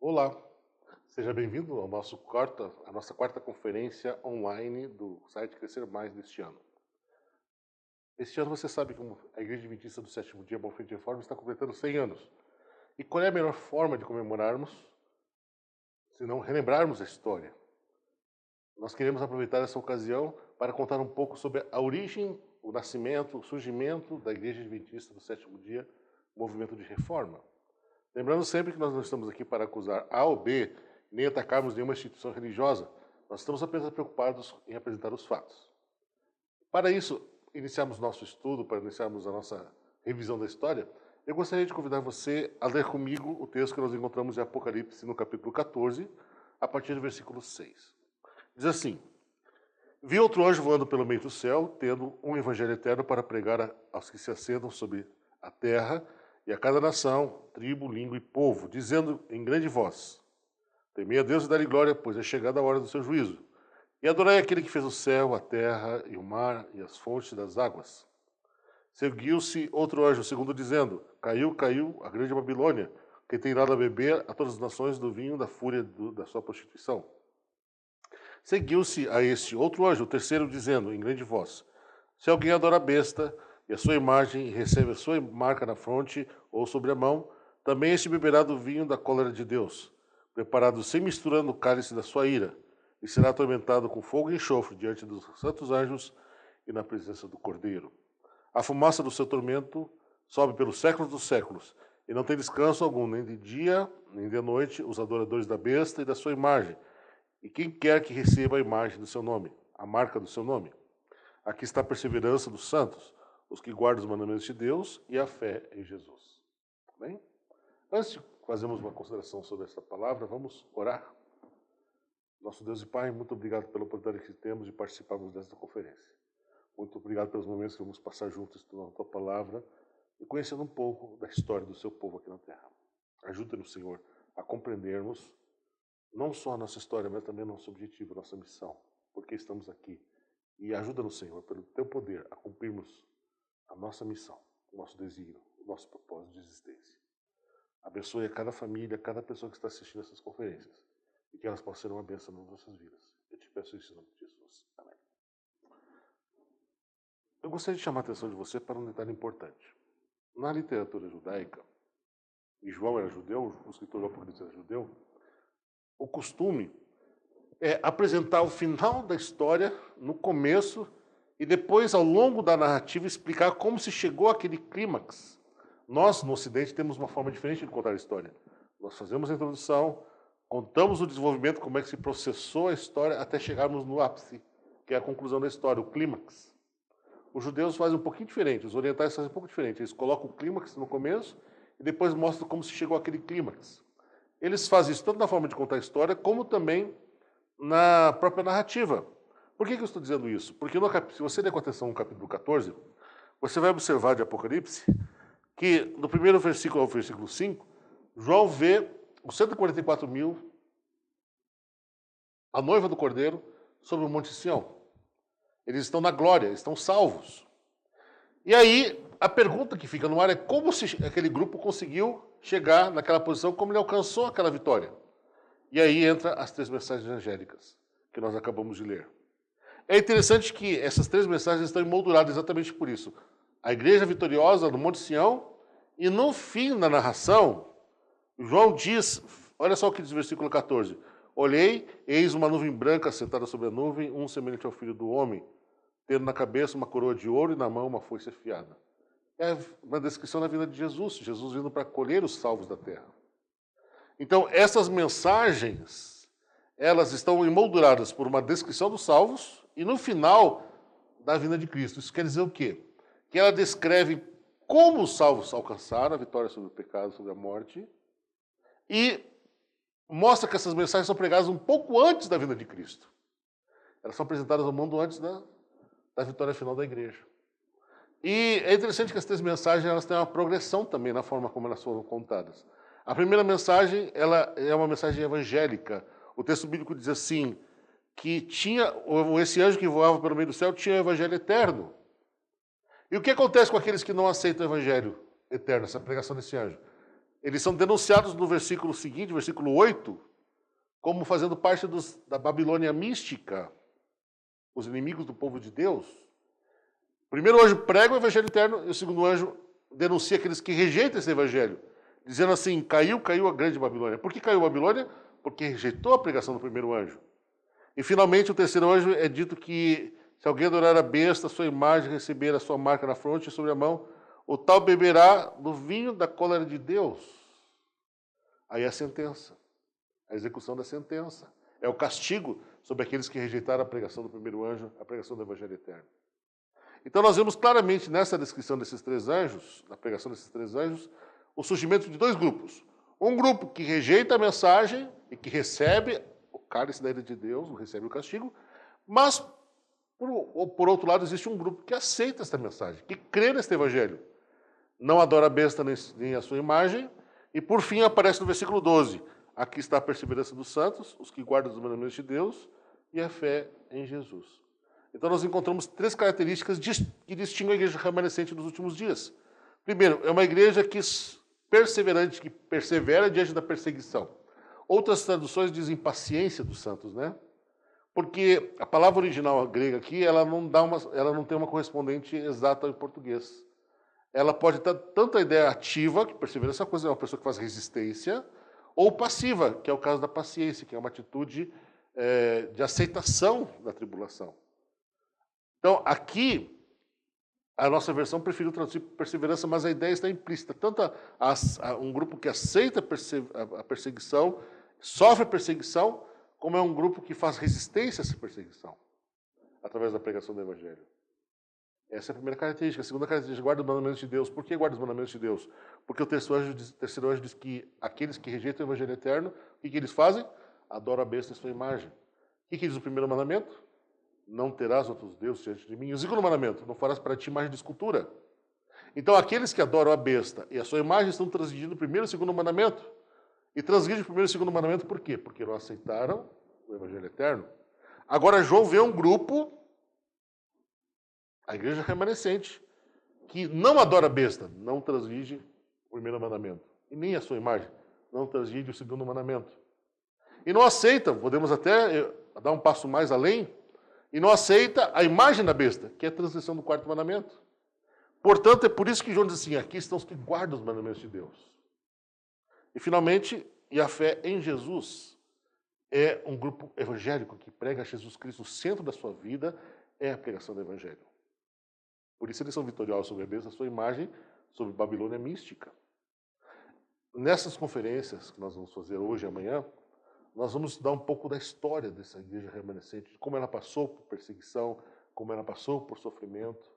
Olá, seja bem-vindo ao à nossa quarta conferência online do site Crescer Mais deste ano. Este ano você sabe que a Igreja Adventista do Sétimo Dia Bom Fim de Reforma está completando 100 anos. E qual é a melhor forma de comemorarmos, se não relembrarmos a história? Nós queremos aproveitar essa ocasião para contar um pouco sobre a origem, o nascimento, o surgimento da Igreja Adventista do Sétimo Dia, movimento de reforma. Lembrando sempre que nós não estamos aqui para acusar A ou B, nem atacarmos nenhuma instituição religiosa. Nós estamos apenas preocupados em apresentar os fatos. Para isso, iniciarmos nosso estudo, para iniciarmos a nossa revisão da história, eu gostaria de convidar você a ler comigo o texto que nós encontramos em Apocalipse, no capítulo 14, a partir do versículo 6. Diz assim: Vi outro anjo voando pelo meio do céu, tendo um evangelho eterno para pregar aos que se assentam sobre a terra, e a cada nação, tribo, língua e povo, dizendo em grande voz: Temei a Deus e dai-lhe glória, pois é chegada a hora do seu juízo. E adorai aquele que fez o céu, a terra e o mar e as fontes das águas. Seguiu-se outro anjo, segundo dizendo: Caiu, caiu a grande Babilônia, que tem dado a beber a todas as nações do vinho da fúria da sua prostituição. Seguiu-se a este outro anjo, o terceiro, dizendo em grande voz: Se alguém adora a besta e a sua imagem e recebe a sua marca na fronte ou sobre a mão, também este beberá do vinho da cólera de Deus, preparado sem mistura no cálice da sua ira, e será atormentado com fogo e enxofre diante dos santos anjos e na presença do Cordeiro. A fumaça do seu tormento sobe pelos séculos dos séculos, e não tem descanso algum, nem de dia, nem de noite, os adoradores da besta e da sua imagem, e quem quer que receba a imagem do seu nome, a marca do seu nome. Aqui está a perseverança dos santos, os que guardam os mandamentos de Deus e a fé em Jesus. Bem? Antes de fazermos uma consideração sobre essa palavra, vamos orar. Nosso Deus e Pai, muito obrigado pela oportunidade que temos de participarmos desta conferência. Muito obrigado pelos momentos que vamos passar juntos estudando a Tua palavra e conhecendo um pouco da história do Seu povo aqui na Terra. Ajuda-nos, Senhor, a compreendermos não só a nossa história, mas também o nosso objetivo, a nossa missão, porque estamos aqui. E ajuda-nos, Senhor, pelo Teu poder, a cumprirmos a nossa missão, o nosso desígnio, o nosso propósito de existência. Abençoe a cada família, a cada pessoa que está assistindo essas conferências, e que elas possam ser uma bênção nas nossas vidas. Eu te peço isso em nome de Jesus. Amém. Eu gostaria de chamar a atenção de você para um detalhe importante. Na literatura judaica, e João era judeu, o escritor do Apocalipse era judeu, o costume é apresentar o final da história no começo e depois, ao longo da narrativa, explicar como se chegou àquele clímax. Nós, no Ocidente, temos uma forma diferente de contar a história. Nós fazemos a introdução, contamos o desenvolvimento, como é que se processou a história, até chegarmos no ápice, que é a conclusão da história, o clímax. Os judeus fazem um pouquinho diferente, os orientais fazem um pouco diferente. Eles colocam o clímax no começo e depois mostram como se chegou àquele clímax. Eles fazem isso tanto na forma de contar a história, como também na própria narrativa. Por que eu estou dizendo isso? Porque se você ler com atenção no capítulo 14, você vai observar de Apocalipse que no primeiro versículo ao versículo 5, João vê os 144 mil, a noiva do Cordeiro, sobre o Monte Sião. Eles estão na glória, estão salvos. E aí, a pergunta que fica no ar é como aquele grupo conseguiu chegar naquela posição, como ele alcançou aquela vitória. E aí entra as 3 mensagens angélicas, que nós acabamos de ler. É interessante que essas 3 mensagens estão emolduradas exatamente por isso. A igreja vitoriosa no Monte Sião, e no fim da narração, João diz, olha só o que diz o versículo 14: Olhei, eis uma nuvem branca sentada sobre a nuvem, um semelhante ao filho do homem, tendo na cabeça uma coroa de ouro e na mão uma foice afiada. É uma descrição da vinda de Jesus, Jesus vindo para colher os salvos da terra. Então, essas mensagens, elas estão emolduradas por uma descrição dos salvos e no final da vinda de Cristo. Isso quer dizer o quê? Que ela descreve como os salvos alcançaram a vitória sobre o pecado, sobre a morte, e mostra que essas mensagens são pregadas um pouco antes da vinda de Cristo. Elas são apresentadas ao mundo antes da vitória final da igreja. E é interessante que as 3 mensagens elas têm uma progressão também na forma como elas foram contadas. A primeira mensagem ela é uma mensagem evangélica. O texto bíblico diz assim, que esse anjo que voava pelo meio do céu tinha o evangelho eterno. E o que acontece com aqueles que não aceitam o evangelho eterno, essa pregação desse anjo? eles são denunciados no versículo seguinte, versículo 8, como fazendo parte da Babilônia mística, os inimigos do povo de Deus. O primeiro anjo prega o evangelho eterno e o segundo anjo denuncia aqueles que rejeitam esse evangelho, dizendo assim, caiu a grande Babilônia. Por que caiu a Babilônia? Porque rejeitou a pregação do primeiro anjo. E finalmente o terceiro anjo é dito que se alguém adorar a besta, a sua imagem, receber a sua marca na fronte e sobre a mão, o tal beberá do vinho da cólera de Deus. Aí é a sentença, a execução da sentença. É o castigo sobre aqueles que rejeitaram a pregação do primeiro anjo, a pregação do evangelho eterno. Então nós vemos claramente nessa descrição desses três anjos, na pregação desses três anjos, o surgimento de dois grupos. Um grupo que rejeita a mensagem e que recebe o cálice da ira de Deus, recebe o castigo, mas, por outro lado, existe um grupo que aceita esta mensagem, que crê neste evangelho. Não adora a besta nem a sua imagem. E, por fim, aparece no versículo 12. Aqui está a perseverança dos santos, os que guardam os mandamentos de Deus e a fé em Jesus. Então, nós encontramos três características que distinguem a igreja remanescente dos últimos dias. Primeiro, é uma igreja perseverante, que persevera diante da perseguição. Outras traduções dizem paciência dos santos, né? Porque a palavra original grega aqui, ela não tem uma correspondente exata em português. Ela pode ter tanto a ideia ativa, que perseverança é uma pessoa que faz resistência, ou passiva, que é o caso da paciência, que é uma atitude de aceitação da tribulação. Então, aqui, a nossa versão preferiu traduzir perseverança, mas a ideia está implícita. Tanto um grupo que aceita a perseguição, sofre a perseguição, como é um grupo que faz resistência a essa perseguição, através da pregação do Evangelho. Essa é a primeira característica. A segunda característica, guarda os mandamentos de Deus. Por que guarda os mandamentos de Deus? Porque o terceiro anjo diz que aqueles que rejeitam o Evangelho eterno, o que eles fazem? Adoram a besta em sua imagem. O que diz o primeiro mandamento? Não terás outros deuses diante de mim. E o segundo mandamento, não farás para ti imagem de escultura. Então, aqueles que adoram a besta e a sua imagem estão transgredindo o primeiro e o segundo mandamento. E transgridem o primeiro e o segundo mandamento por quê? Porque não aceitaram o Evangelho eterno. Agora, João vê um grupo, a igreja remanescente, que não adora a besta, não transgride o primeiro mandamento. E nem a sua imagem, não transgride o segundo mandamento. E não aceita, podemos até dar um passo mais além, e não aceita a imagem da besta, que é a transgressão do quarto mandamento. Portanto, é por isso que João diz assim, aqui estão os que guardam os mandamentos de Deus. E, finalmente, e a fé em Jesus é um grupo evangélico que prega Jesus Cristo. O centro da sua vida é a pregação do Evangelho. Por isso eles são vitoriosos sobre a besta, a sua imagem, sobre Babilônia mística. Nessas conferências que nós vamos fazer hoje e amanhã, nós vamos estudar um pouco da história dessa igreja remanescente, de como ela passou por perseguição, como ela passou por sofrimento,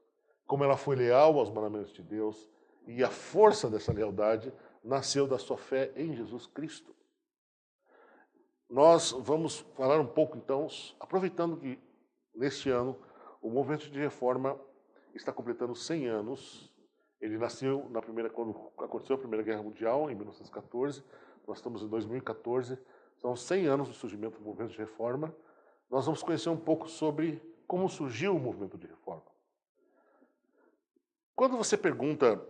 como ela foi leal aos mandamentos de Deus, e a força dessa lealdade nasceu da sua fé em Jesus Cristo. Nós vamos falar um pouco, então, aproveitando que neste ano o movimento de reforma está completando 100 anos. Ele nasceu quando aconteceu a Primeira Guerra Mundial, em 1914. Nós estamos em 2014. São 100 anos do surgimento do movimento de reforma. Nós vamos conhecer um pouco sobre como surgiu o movimento de reforma. Quando você pergunta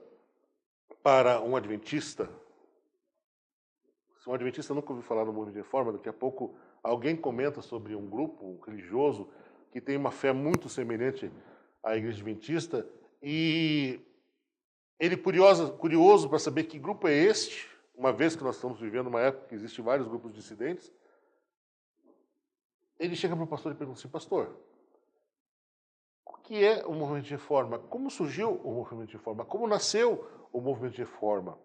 para um adventista, se um adventista nunca ouviu falar no movimento de reforma, daqui a pouco alguém comenta sobre um grupo religioso que tem uma fé muito semelhante à igreja adventista, e ele curioso para saber que grupo é este, uma vez que nós estamos vivendo uma época que existem vários grupos dissidentes, ele chega para o pastor e pergunta assim, pastor, o que é o movimento de reforma? Como surgiu o movimento de reforma? Como nasceu o movimento de reforma?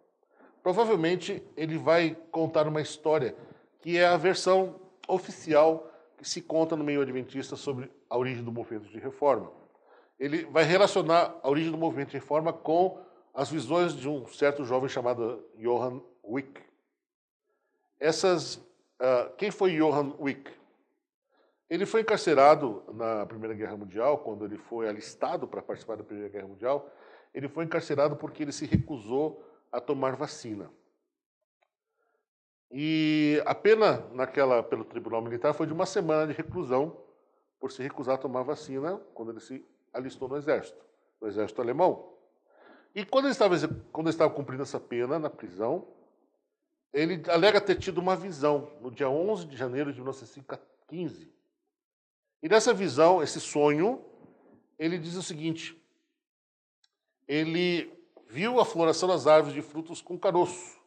Provavelmente ele vai contar uma história que é a versão oficial que se conta no meio adventista sobre a origem do movimento de reforma. Ele vai relacionar a origem do movimento de reforma com as visões de um certo jovem chamado Johann Wycliffe. Quem foi Johann Wycliffe? Ele foi encarcerado na Primeira Guerra Mundial, quando ele foi alistado para participar da Primeira Guerra Mundial. Ele foi encarcerado porque ele se recusou a tomar vacina. E a pena pelo Tribunal Militar foi de 1 semana de reclusão por se recusar a tomar vacina quando ele se alistou no exército alemão. E quando ele estava cumprindo essa pena na prisão, ele alega ter tido uma visão no dia 11 de janeiro de 1915. E nessa visão, esse sonho, ele diz o seguinte: ele viu a floração das árvores de frutos com caroço.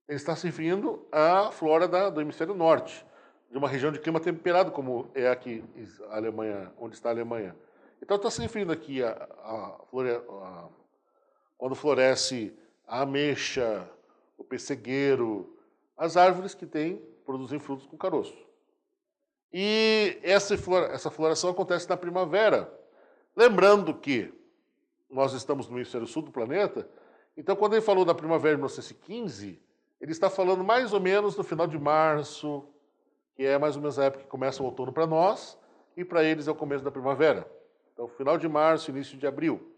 Ele está se referindo à flora do hemisfério norte, de uma região de clima temperado, como é aqui a Alemanha, onde está a Alemanha. Então, está se referindo aqui quando floresce a ameixa, o pessegueiro, as árvores que produzem frutos com caroço. E essa floração acontece na primavera. Lembrando que nós estamos no hemisfério sul do planeta, então quando ele falou da primavera de 1915, ele está falando mais ou menos no final de março, que é mais ou menos a época que começa o outono para nós, e para eles é o começo da primavera. Então, final de março, início de abril.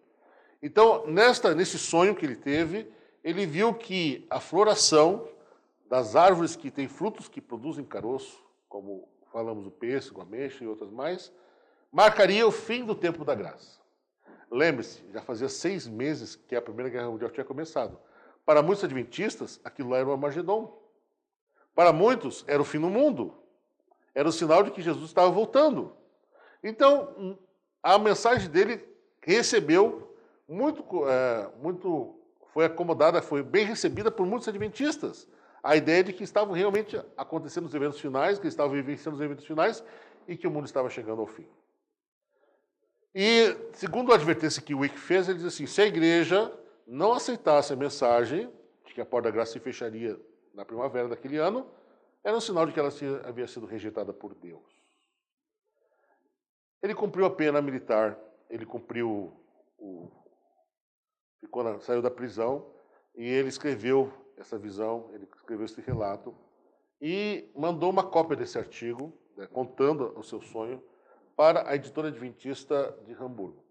Então, nesse sonho que ele teve, ele viu que a floração das árvores que têm frutos que produzem caroço, como falamos o pêssego, a ameixa e outras mais, marcaria o fim do tempo da graça. Lembre-se, já fazia 6 meses que a Primeira Guerra Mundial tinha começado. Para muitos adventistas, aquilo lá era o Armagedon. Para muitos, era o fim do mundo. Era o sinal de que Jesus estava voltando. Então, a mensagem dele recebeu foi acomodada, foi bem recebida por muitos adventistas. A ideia de que estavam realmente acontecendo os eventos finais, que estavam vivenciando os eventos finais e que o mundo estava chegando ao fim. E, segundo a advertência que o Wick fez, ele diz assim: se a igreja não aceitasse a mensagem de que a porta da graça se fecharia na primavera daquele ano, era um sinal de que ela havia sido rejeitada por Deus. Ele cumpriu a pena militar, ele saiu da prisão e ele escreveu essa visão, ele escreveu esse relato e mandou uma cópia desse artigo, né, contando o seu sonho, para a editora adventista de Hamburgo.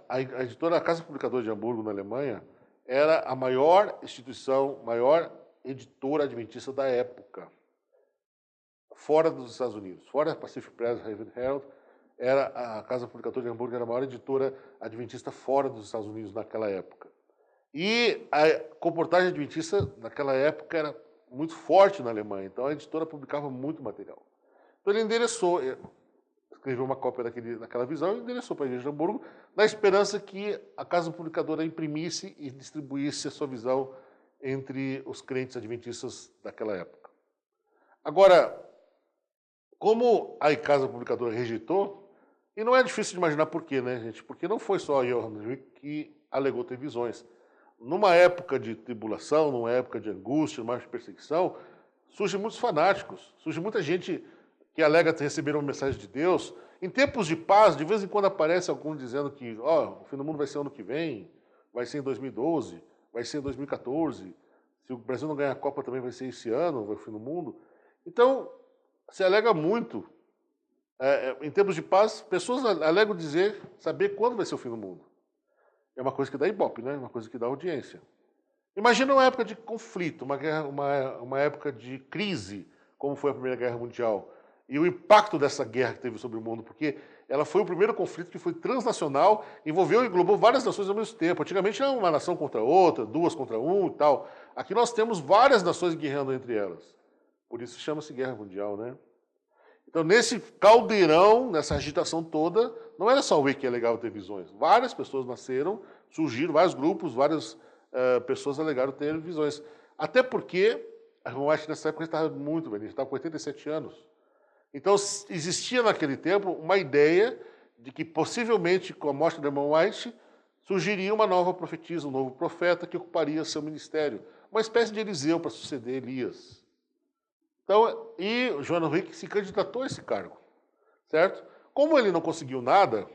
A editora, a Casa Publicadora de Hamburgo, na Alemanha, era a maior instituição, maior editora adventista da época, fora dos Estados Unidos. Fora a Pacific Press, Raven Herald, a Casa Publicadora de Hamburgo era a maior editora adventista fora dos Estados Unidos naquela época. E a comportagem adventista naquela época era muito forte na Alemanha, então a editora publicava muito material. Então ele escreveu uma cópia daquela visão e endereçou para a igreja de Hamburgo, na esperança que a Casa Publicadora imprimisse e distribuísse a sua visão entre os crentes adventistas daquela época. Agora, como a Casa Publicadora rejeitou, e não é difícil de imaginar por quê, né, gente? Porque não foi só Johann Wick que alegou ter visões. Numa época de tribulação, numa época de angústia, numa época de perseguição, surgem muitos fanáticos, surge muita gente que alega ter recebido uma mensagem de Deus. Em tempos de paz, de vez em quando aparece algum dizendo que o fim do mundo vai ser ano que vem, vai ser em 2012, vai ser em 2014, se o Brasil não ganhar a Copa também vai ser esse ano, vai ser o fim do mundo. Então, se alega muito, em tempos de paz, pessoas alegam saber quando vai ser o fim do mundo. É uma coisa que dá ibope, né? Uma coisa que dá audiência. Imagina uma época de conflito, uma época de crise, como foi a Primeira Guerra Mundial, e o impacto dessa guerra que teve sobre o mundo, porque ela foi o primeiro conflito que foi transnacional, envolveu e englobou várias nações ao mesmo tempo. Antigamente era uma nação contra outra, 2 contra 1 e tal. Aqui nós temos várias nações guerreando entre elas. Por isso chama-se Guerra Mundial, né? Então, nesse caldeirão, nessa agitação toda, não era só o Wick que é legal ter visões. Várias pessoas nasceram, surgiram, vários grupos, várias pessoas alegaram ter visões. Até porque a Ellen White, nessa época, estava muito velha, estava com 87 anos. Então, existia naquele tempo uma ideia de que, possivelmente, com a morte da Ellen White, surgiria uma nova profetisa, um novo profeta que ocuparia seu ministério. Uma espécie de Eliseu para suceder Elias. Então, e o Johann Wick se candidatou a esse cargo, certo? Como ele não conseguiu nada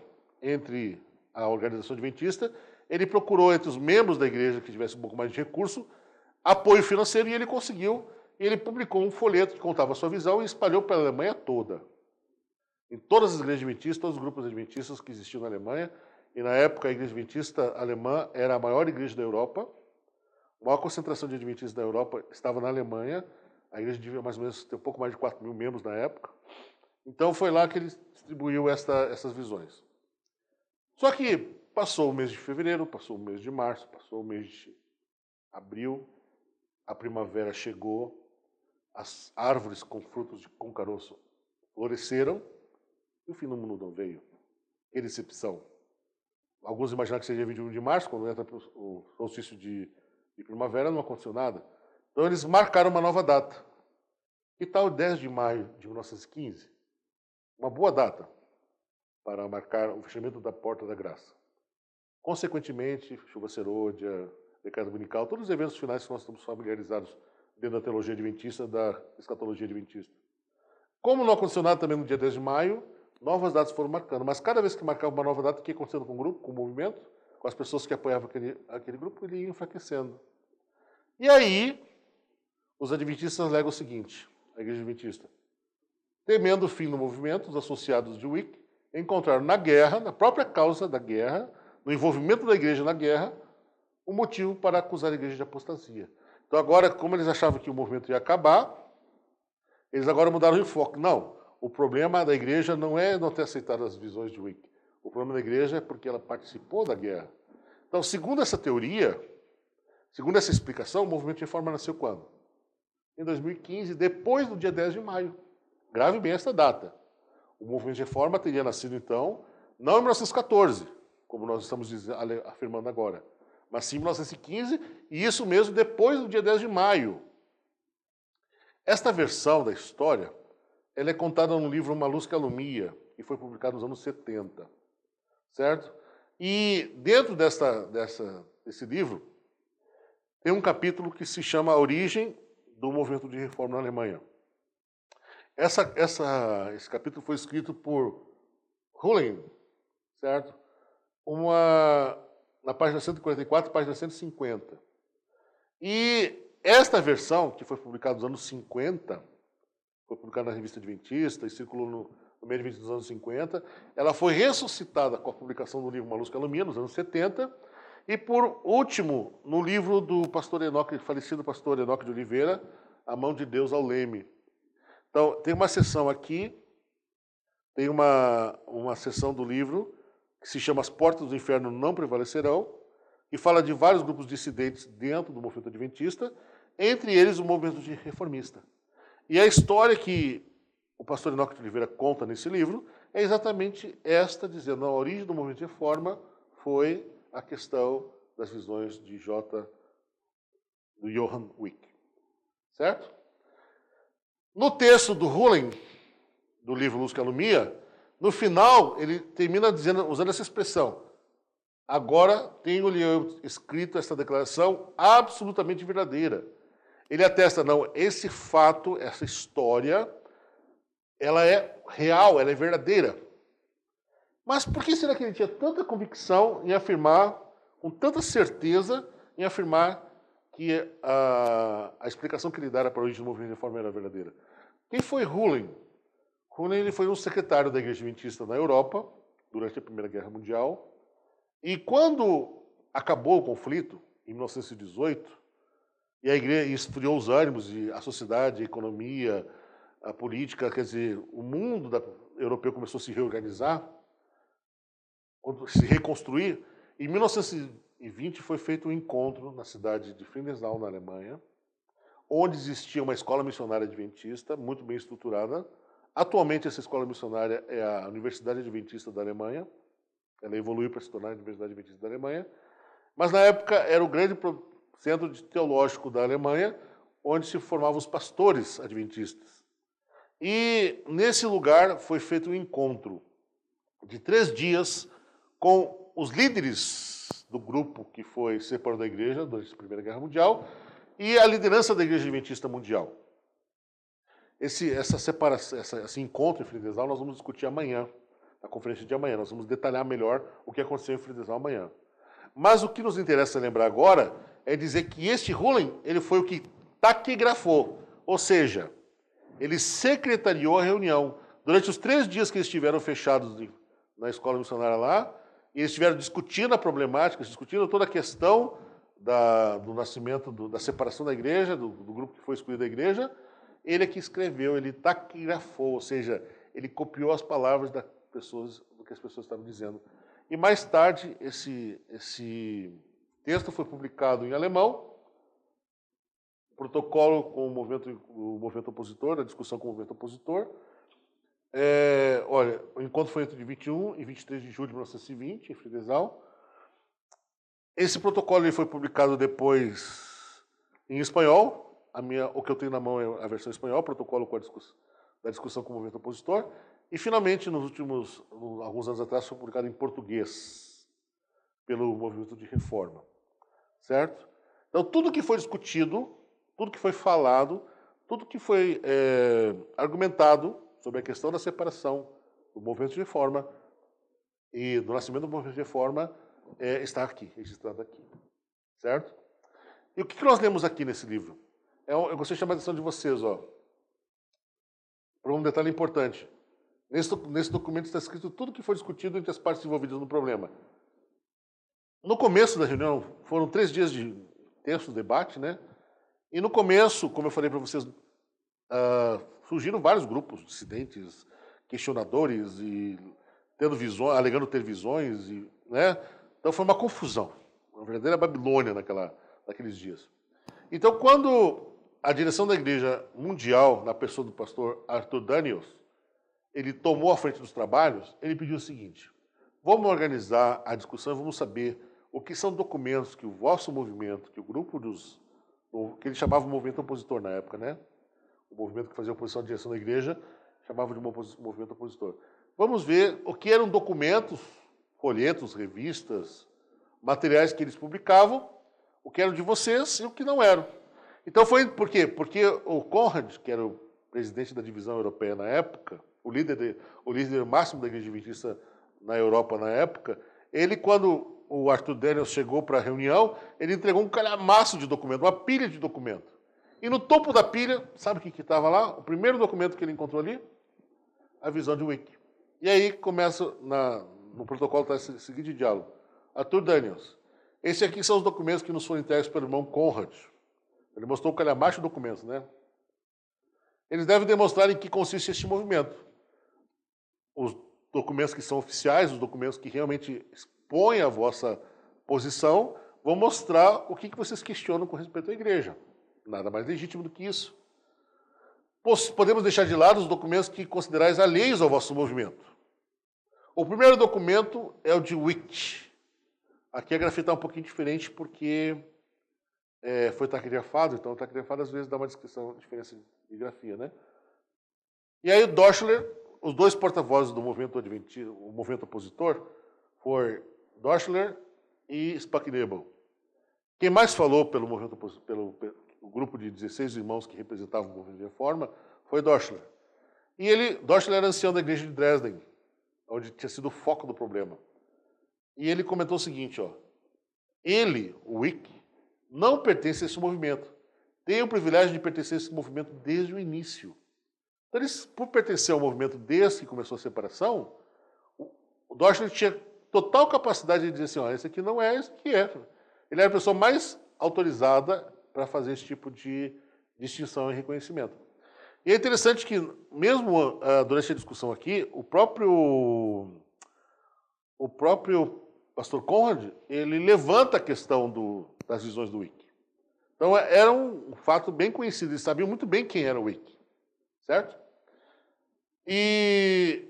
entre a organização adventista, ele procurou entre os membros da igreja que tivesse um pouco mais de recurso, apoio financeiro, e ele conseguiu. E ele publicou um folheto que contava a sua visão e espalhou pela Alemanha toda. Em todas as igrejas adventistas, todos os grupos adventistas que existiam na Alemanha, e na época a igreja adventista alemã era a maior igreja da Europa, a maior concentração de adventistas da Europa estava na Alemanha. A igreja devia mais ou menos ter um pouco mais de 4.000 membros na época. Então foi lá que ele distribuiu essas visões. Só que passou o mês de fevereiro, passou o mês de março, passou o mês de abril, a primavera chegou, as árvores com frutos com caroço floresceram e o fim do mundo não veio. Que decepção. Alguns imaginam que seja 21 de março, quando entra o solstício de primavera, não aconteceu nada. Então eles marcaram uma nova data. Que tal 10 de maio de 1915? Uma boa data para marcar o fechamento da Porta da Graça. Consequentemente, chuva serôdia, decada dominical, todos os eventos finais que nós estamos familiarizados dentro da teologia adventista, da escatologia adventista. Como não aconteceu nada também no dia 10 de maio, novas datas foram marcando. Mas cada vez que marcava uma nova data, o que ia acontecendo com o grupo, com o movimento, com as pessoas que apoiavam aquele grupo, ele ia enfraquecendo. E aí, os adventistas alegam o seguinte, a igreja adventista, temendo o fim do movimento, os associados de Wycliffe encontraram na guerra, na própria causa da guerra, no envolvimento da igreja na guerra, um motivo para acusar a igreja de apostasia. Então agora, como eles achavam que o movimento ia acabar, eles agora mudaram o enfoque. Não, o problema da igreja não é não ter aceitado as visões de Wycliffe. O problema da igreja é porque ela participou da guerra. Então, segundo essa teoria, segundo essa explicação, o movimento de reforma nasceu quando? Em 2015, depois do dia 10 de maio. Grave bem essa data. O movimento de reforma teria nascido, então, não em 1914, como nós estamos afirmando agora, mas sim em 1915, e isso mesmo depois do dia 10 de maio. Esta versão da história ela é contada no livro Uma Luz que Alumia, que foi publicado nos anos 70, certo? E dentro desse livro tem um capítulo que se chama A Origem do Movimento de Reforma na Alemanha. Esse capítulo foi escrito por Hullen, certo? Na página 144, página 150. E esta versão, que foi publicada nos anos 50, foi publicada na revista Adventista e circulou no meio dos anos 50, ela foi ressuscitada com a publicação do livro Uma Luz que Alumia, nos anos 70, e por último, no livro do pastor Enoque, falecido pastor Enoque de Oliveira, A Mão de Deus ao Leme. Então, tem uma seção aqui, tem uma seção do livro que se chama As Portas do Inferno Não Prevalecerão, e fala de vários grupos dissidentes dentro do movimento adventista, entre eles o movimento de reformista. E a história que o pastor Enoque de Oliveira conta nesse livro é exatamente esta, dizendo que a origem do movimento de reforma foi a questão das visões do Johann Wycliffe. Certo? No texto do Hullen, do livro Luz que Alumia, no final ele termina dizendo, usando essa expressão: agora tenho-lhe escrito esta declaração absolutamente verdadeira. Ele atesta, não, esse fato, essa história, ela é real, ela é verdadeira. Mas por que será que ele tinha tanta convicção em afirmar, com tanta certeza, em afirmar que a explicação que ele dera para a origem do movimento de reforma era verdadeira? Quem foi Hullen? Hullen ele foi um secretário da Igreja Adventista na Europa, durante a Primeira Guerra Mundial, e quando acabou o conflito, em 1918, e a igreja esfriou os ânimos, e a sociedade, a economia, a política, quer dizer, o mundo europeu começou a se reorganizar, se reconstruir. Em 1920 foi feito um encontro na cidade de Friedrichsthal, na Alemanha, onde existia uma escola missionária adventista, muito bem estruturada. Atualmente essa escola missionária é a Universidade Adventista da Alemanha. Ela evoluiu para se tornar a Universidade Adventista da Alemanha. Mas na época era o grande centro teológico da Alemanha, onde se formavam os pastores adventistas. E nesse lugar foi feito um encontro de 3 dias com os líderes do grupo que foi separado da igreja durante a Primeira Guerra Mundial e a liderança da Igreja Adventista Mundial. Esse encontro em Friedrichsthal nós vamos discutir amanhã, na conferência de amanhã. Nós vamos detalhar melhor o que aconteceu em Friedrichsthal amanhã. Mas o que nos interessa lembrar agora é dizer que este Hullen, ele foi o que taquigrafou, ou seja, ele secretariou a reunião. Durante os 3 dias que eles estiveram fechados na escola missionária lá, e eles estiveram discutindo a problemática, discutindo toda a questão do nascimento, da separação da igreja, do grupo que foi excluído da igreja, ele é que escreveu, ele taquigrafou, ou seja, ele copiou as palavras do que as pessoas estavam dizendo. E mais tarde, esse texto foi publicado em alemão protocolo com o movimento opositor, a discussão com o movimento opositor. Olha, o encontro foi entre 21 e 23 de julho de 1920, em Friedrichsthal. Esse protocolo ele foi publicado depois em espanhol. O que eu tenho na mão é a versão espanhol, protocolo da discussão com o movimento opositor. E, finalmente, alguns anos atrás, foi publicado em português, pelo movimento de reforma. Certo? Então, tudo que foi discutido, tudo que foi falado, tudo que foi argumentado sobre a questão da separação do movimento de reforma e do nascimento do movimento de reforma está aqui, registrado aqui. Certo? E o que nós lemos aqui nesse livro? Eu gostaria de chamar a atenção de vocês, para um detalhe importante. Nesse documento está escrito tudo que foi discutido entre as partes envolvidas no problema. No começo da reunião, foram 3 dias de tenso debate, né? E no começo, como eu falei para vocês, surgiram vários grupos dissidentes, questionadores e alegando ter visões, né? Então foi uma confusão, uma verdadeira Babilônia naqueles dias. Então, quando a direção da Igreja Mundial, na pessoa do pastor Arthur Daniels, ele tomou a frente dos trabalhos, ele pediu o seguinte: vamos organizar a discussão, vamos saber o que são documentos que o vosso movimento, que o grupo que ele chamava de movimento opositor na época, né? O movimento que fazia oposição à direção da igreja, chamava de movimento opositor. Vamos ver o que eram documentos, folhetos, revistas, materiais que eles publicavam, o que eram de vocês e o que não eram. Então por quê? Porque o Conrad, que era o presidente da divisão europeia na época, o líder máximo da igreja adventista na Europa na época, ele, quando o Arthur Daniels chegou para a reunião, ele entregou um calhamaço de documento, uma pilha de documento. E no topo da pilha, sabe o que estava lá? O primeiro documento que ele encontrou ali? A visão de Wiki. E aí começa, no protocolo está esse seguinte diálogo. Arthur Daniels, esses aqui são os documentos que nos foram entregues pelo irmão Conrad. Ele mostrou o calhamaço de documentos, né? Eles devem demonstrar em que consiste este movimento. Os documentos que são oficiais, os documentos que realmente expõem a vossa posição, vão mostrar o que vocês questionam com respeito à igreja. Nada mais legítimo do que isso. Podemos deixar de lado os documentos que considerais alheios ao vosso movimento. O primeiro documento é o de Witt. Aqui a grafia está um pouquinho diferente porque foi taquografado, então o taquografado às vezes dá uma diferença de grafia, né? E aí o Doschler, os dois porta-vozes do movimento adventista, o movimento opositor, foi Doschler e Spacknebel. Quem mais falou pelo movimento pelo grupo de 16 irmãos que representavam o movimento de reforma foi Doschler. E Doschler era ancião da igreja de Dresden, onde tinha sido o foco do problema. E ele comentou o seguinte, ele, o Wick, não pertence a esse movimento. Tem o privilégio de pertencer a esse movimento desde o início. Então, por pertencer ao movimento desde que começou a separação, o Doschler tinha total capacidade de dizer assim, esse aqui não é, esse aqui é. Ele era a pessoa mais autorizada para fazer esse tipo de distinção e reconhecimento. E é interessante que, mesmo durante a discussão aqui, o próprio pastor Conrad, ele levanta a questão das visões do Wick. Então, era um fato bem conhecido, eles sabiam muito bem quem era o Wick, certo? E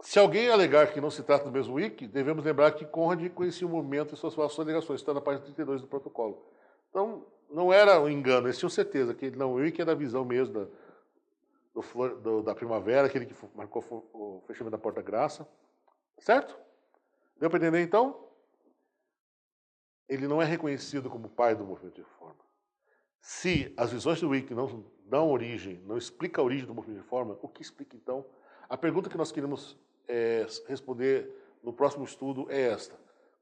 se alguém alegar que não se trata do mesmo Wick, devemos lembrar que Conrad conhecia o movimento e suas falsas alegações, está na página 32 do protocolo. Então, não era um engano, eles tinham certeza que o Wick era a visão mesmo da primavera, aquele que marcou o fechamento da Porta-Graça. Certo? Deu para entender, então? Ele não é reconhecido como pai do movimento de reforma. Se as visões do Wick não dão origem, não explicam a origem do movimento de reforma, o que explica, então? A pergunta que nós queremos responder no próximo estudo é esta.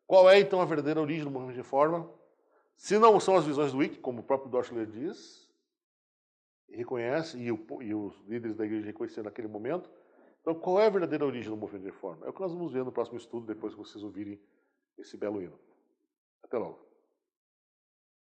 Qual é, então, a verdadeira origem do movimento de reforma? Se não são as visões do Wick, como o próprio Doschler diz, reconhece, e os líderes da igreja reconheceram naquele momento, então qual é a verdadeira origem do movimento de reforma? É o que nós vamos ver no próximo estudo, depois que vocês ouvirem esse belo hino. Até logo.